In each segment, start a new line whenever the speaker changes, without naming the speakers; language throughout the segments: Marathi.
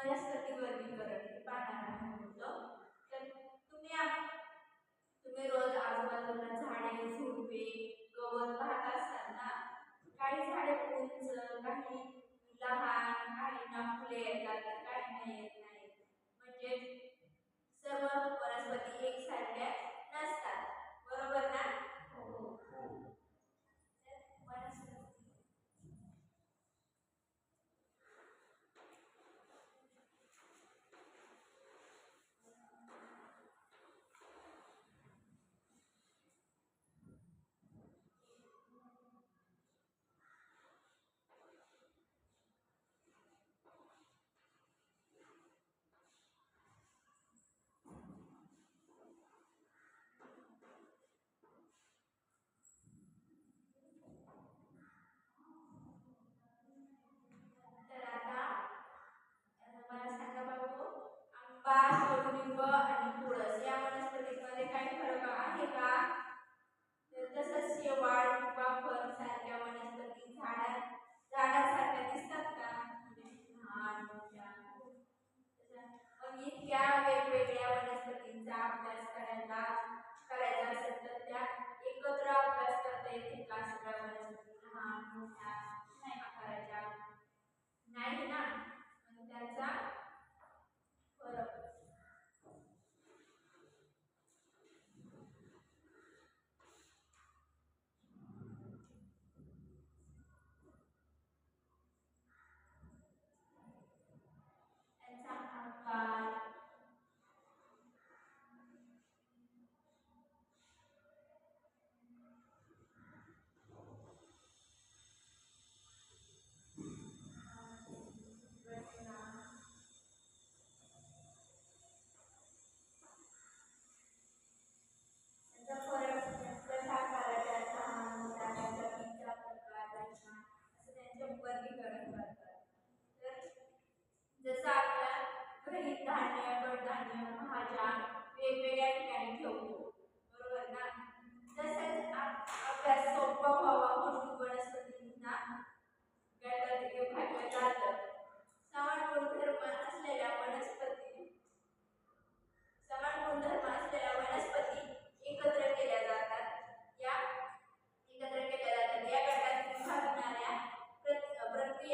वनस्पती वर्गीकरण हे पाहणार आहोत. तर तुम्ही रोज आजूबाजूला झाडे झुडपे गवत पाहत असाल ना. काही झाडे उंच काही लहान काहींना फुले येतात तर काहींना येत नाहीत. म्हणजे सर्व वनस्पती एकसारख्या नसतात. बरोबर ना? हो. वनस्पती तर आता मला सांगा बाबू, आंबा कडुलिंब आणि तुळस या वनस्पतीमध्ये काही फरक आहे का? तर तसंच शेवाळ किंवा फर सारख्या वनस्पती झाडासारख्या दिसतात का? लहान मोठ्या मग इतक्या वेगवेगळ्या वनस्पतींचा अभ्यास करायचा असेल तर त्या एकत्र अभ्यास करता येतील का? सगळ्या वनस्पती लहान मोठ्या नाही करायच्या नाही ना. मग त्याचा फरक त्यांचा आकार रचना त्यांचा फरक कसा करायचा लहान मोठा त्यांचा बीजचा प्रकार रचना असं त्यांचे वर्गीकरण करतात. तर जसं आपल्या घरी धान्य कडधान्य भाज्या वेगवेगळ्या ठिकाणी ठेवतो. बरोबर ना. तसंच अभ्यास सोपा व्हावा म्हणून वनस्पतींना गटात विभागलं जातं. समान गुणधर्म असलेल्या वनस्पती एकत्र केल्या जातात. या गटात विभागणाऱ्या प्रक्रियेला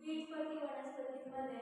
बीजपत्री वनस्पतींमध्ये